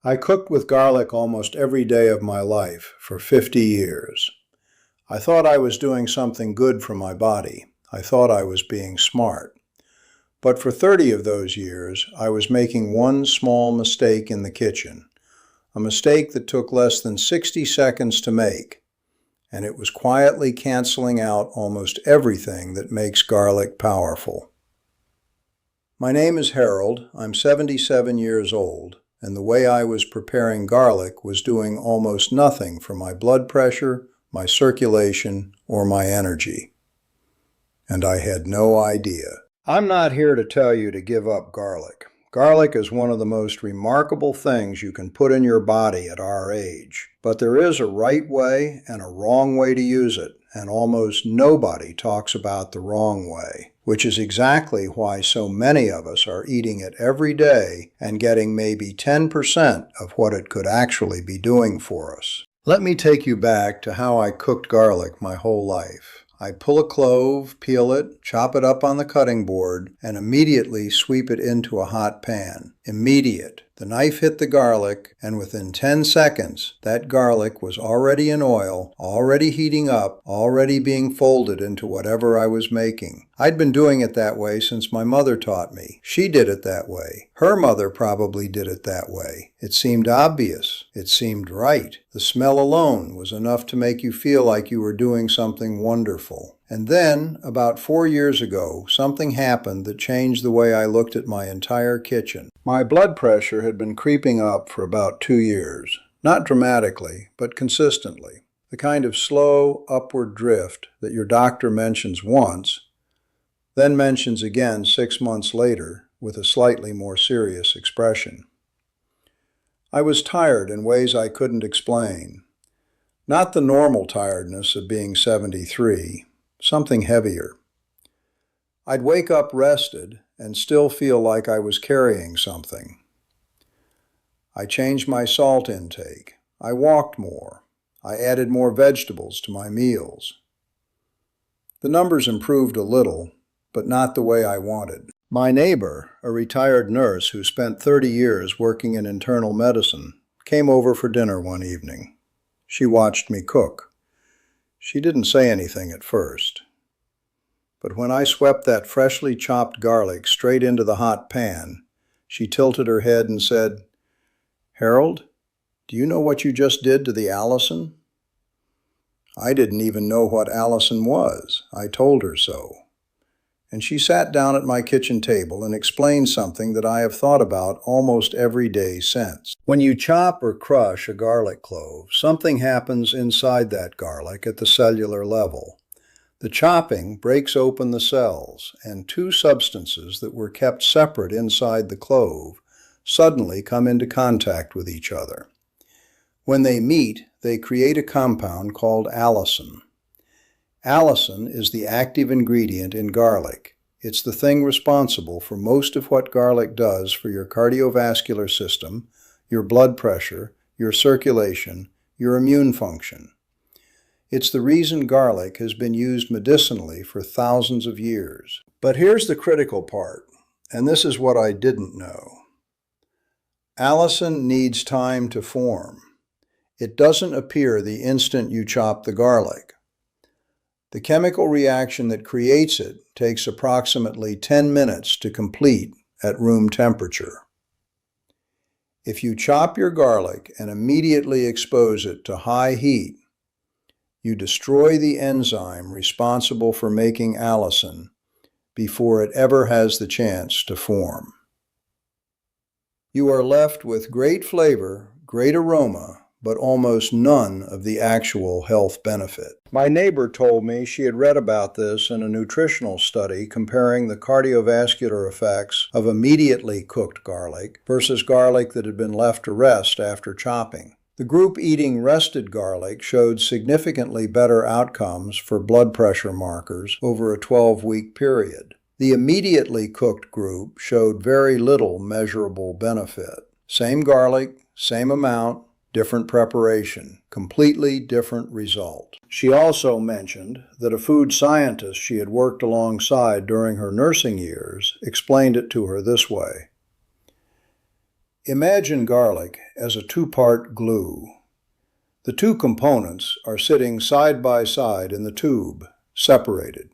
I cooked with garlic almost every day of my life for 50 years. I thought I was doing something good for my body. I thought I was being smart. But for 30 of those years, I was making one small mistake in the kitchen, a mistake that took less than 60 seconds to make, and it was quietly canceling out almost everything that makes garlic powerful. My name is Harold. I'm 77 years old, and the way I was preparing garlic was doing almost nothing for my blood pressure, my circulation, or my energy. And I had no idea. I'm not here to tell you to give up garlic. Garlic is one of the most remarkable things you can put in your body at our age. But there is a right way and a wrong way to use it, and almost nobody talks about the wrong way, which is exactly why so many of us are eating it every day and getting maybe 10% of what it could actually be doing for us. Let me take you back to how I cooked garlic my whole life. I'd pull a clove, peel it, chop it up on the cutting board, and immediately sweep it into a hot pan. Immediate. The knife hit the garlic, and within 10 seconds, that garlic was already in oil, already heating up, already being folded into whatever I was making. I'd been doing it that way since my mother taught me. She did it that way. Her mother probably did it that way. It seemed obvious. It seemed right. The smell alone was enough to make you feel like you were doing something wonderful. And then, about 4 years ago, something happened that changed the way I looked at my entire kitchen. My blood pressure had been creeping up for about 2 years. Not dramatically, but consistently. The kind of slow, upward drift that your doctor mentions once, then mentions again 6 months later with a slightly more serious expression. I was tired in ways I couldn't explain. Not the normal tiredness of being 73. Something heavier. I'd wake up rested and still feel like I was carrying something. I changed my salt intake. I walked more. I added more vegetables to my meals. The numbers improved a little, but not the way I wanted. My neighbor, a retired nurse who spent 30 years working in internal medicine, came over for dinner one evening. She watched me cook. She didn't say anything at first. But when I swept that freshly chopped garlic straight into the hot pan, she tilted her head and said, "Harold, do you know what you just did to the allicin?" I didn't even know what allicin was. I told her so. And she sat down at my kitchen table and explained something that I have thought about almost every day since. When you chop or crush a garlic clove, something happens inside that garlic at the cellular level. The chopping breaks open the cells, and two substances that were kept separate inside the clove suddenly come into contact with each other. When they meet, they create a compound called allicin. Allicin is the active ingredient in garlic. It's the thing responsible for most of what garlic does for your cardiovascular system, your blood pressure, your circulation, your immune function. It's the reason garlic has been used medicinally for thousands of years. But here's the critical part, and this is what I didn't know. Allicin needs time to form. It doesn't appear the instant you chop the garlic. The chemical reaction that creates it takes approximately 10 minutes to complete at room temperature. If you chop your garlic and immediately expose it to high heat, you destroy the enzyme responsible for making allicin before it ever has the chance to form. You are left with great flavor, great aroma, but almost none of the actual health benefit. My neighbor told me she had read about this in a nutritional study comparing the cardiovascular effects of immediately cooked garlic versus garlic that had been left to rest after chopping. The group eating rested garlic showed significantly better outcomes for blood pressure markers over a 12-week period. The immediately cooked group showed very little measurable benefit. Same garlic, same amount, different preparation, completely different result. She also mentioned that a food scientist she had worked alongside during her nursing years explained it to her this way. Imagine garlic as a two-part glue. The two components are sitting side by side in the tube, separated.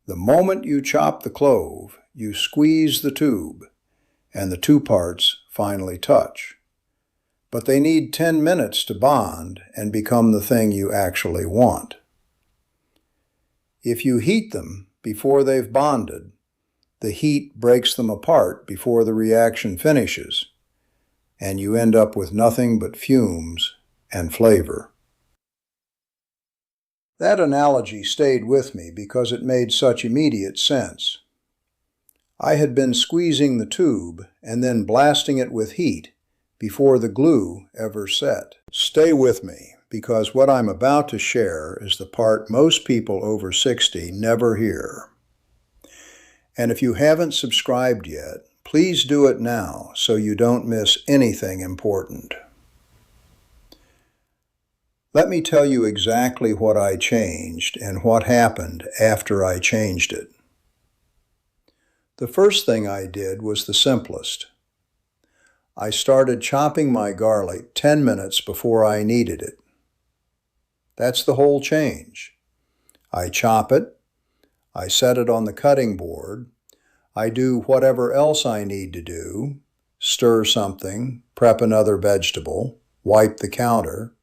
The moment you chop the clove, you squeeze the tube, and the two parts finally touch. But they need 10 minutes to bond and become the thing you actually want. If you heat them before they've bonded, the heat breaks them apart before the reaction finishes, and you end up with nothing but fumes and flavor. That analogy stayed with me because it made such immediate sense. I had been squeezing the tube and then blasting it with heat before the glue ever set. Stay with me, because what I'm about to share is the part most people over 60 never hear. And if you haven't subscribed yet, please do it now so you don't miss anything important. Let me tell you exactly what I changed and what happened after I changed it. The first thing I did was the simplest. I started chopping my garlic 10 minutes before I needed it. That's the whole change. I chop it, I set it on the cutting board, I do whatever else I need to do, stir something, prep another vegetable, wipe the counter,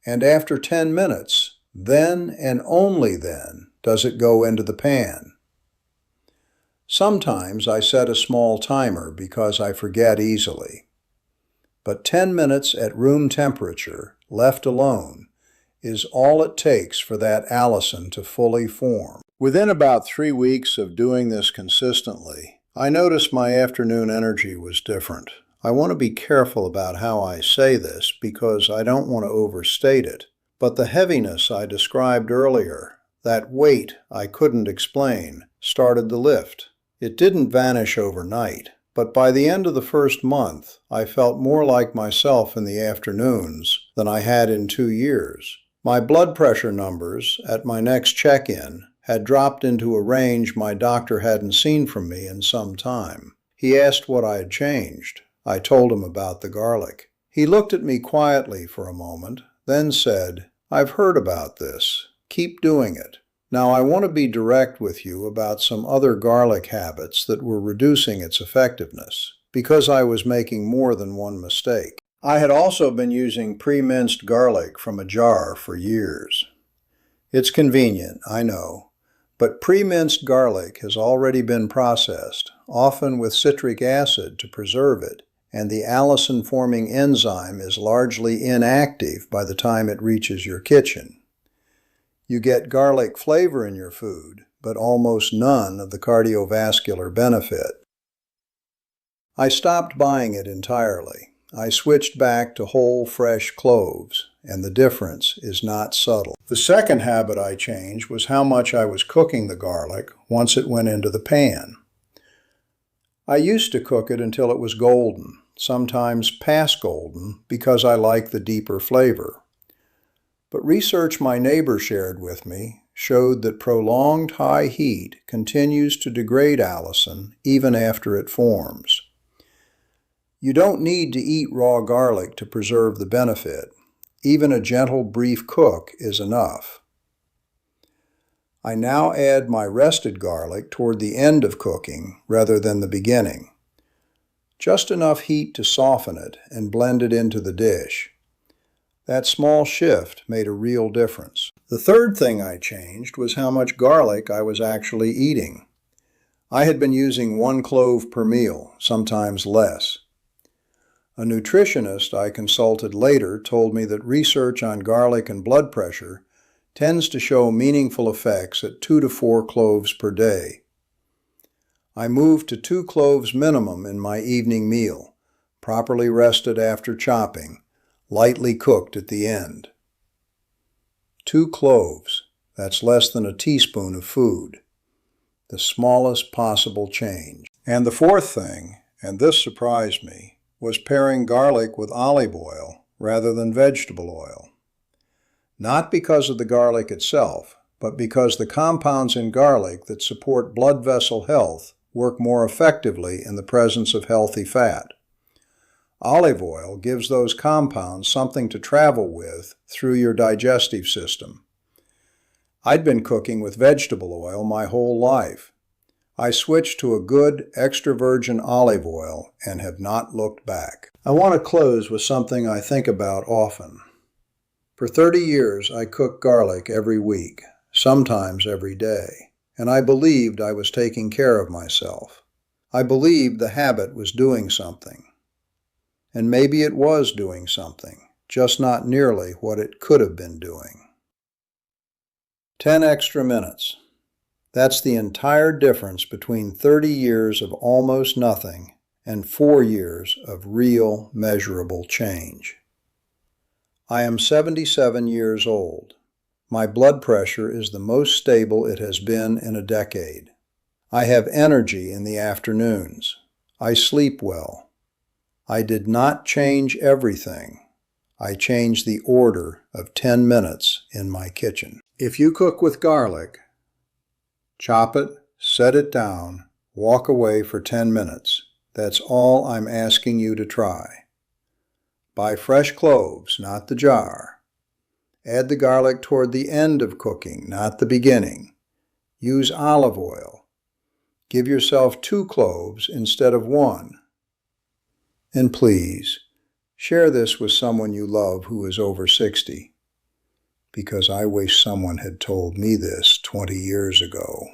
and after 10 minutes, then and only then does it go into the pan. Sometimes I set a small timer because I forget easily. But 10 minutes at room temperature, left alone, is all it takes for that allicin to fully form. Within about 3 weeks of doing this consistently, I noticed my afternoon energy was different. I want to be careful about how I say this because I don't want to overstate it. But the heaviness I described earlier, that weight I couldn't explain, started to lift. It didn't vanish overnight, but by the end of the first month, I felt more like myself in the afternoons than I had in 2 years. My blood pressure numbers at my next check-in had dropped into a range my doctor hadn't seen from me in some time. He asked what I had changed. I told him about the garlic. He looked at me quietly for a moment, then said, "I've heard about this. Keep doing it." Now, I want to be direct with you about some other garlic habits that were reducing its effectiveness, because I was making more than one mistake. I had also been using pre-minced garlic from a jar for years. It's convenient, I know, but pre-minced garlic has already been processed, often with citric acid to preserve it, and the allicin-forming enzyme is largely inactive by the time it reaches your kitchen. You get garlic flavor in your food, but almost none of the cardiovascular benefit. I stopped buying it entirely. I switched back to whole, fresh cloves, and the difference is not subtle. The second habit I changed was how much I was cooking the garlic once it went into the pan. I used to cook it until it was golden, sometimes past golden, because I like the deeper flavor. But research my neighbor shared with me showed that prolonged high heat continues to degrade allicin even after it forms. You don't need to eat raw garlic to preserve the benefit. Even a gentle, brief cook is enough. I now add my rested garlic toward the end of cooking rather than the beginning. Just enough heat to soften it and blend it into the dish. That small shift made a real difference. The third thing I changed was how much garlic I was actually eating. I had been using 1 clove per meal, sometimes less. A nutritionist I consulted later told me that research on garlic and blood pressure tends to show meaningful effects at 2 to 4 cloves per day. I moved to 2 cloves minimum in my evening meal, properly rested after chopping, lightly cooked at the end. 2 cloves, that's less than a teaspoon of food. The smallest possible change. And the fourth thing, and this surprised me, was pairing garlic with olive oil rather than vegetable oil. Not because of the garlic itself, but because the compounds in garlic that support blood vessel health work more effectively in the presence of healthy fat. Olive oil gives those compounds something to travel with through your digestive system. I'd been cooking with vegetable oil my whole life. I switched to a good extra virgin olive oil and have not looked back. I want to close with something I think about often. For 30 years, I cooked garlic every week, sometimes every day, and I believed I was taking care of myself. I believed the habit was doing something. And maybe it was doing something, just not nearly what it could have been doing. 10 extra minutes. That's the entire difference between 30 years of almost nothing and 4 years of real, measurable change. I am 77 years old. My blood pressure is the most stable it has been in a decade. I have energy in the afternoons. I sleep well. I did not change everything. I changed the order of 10 minutes in my kitchen. If you cook with garlic, chop it, set it down, walk away for 10 minutes. That's all I'm asking you to try. Buy fresh cloves, not the jar. Add the garlic toward the end of cooking, not the beginning. Use olive oil. Give yourself 2 cloves instead of 1. And please, share this with someone you love who is over 60, because I wish someone had told me this 20 years ago.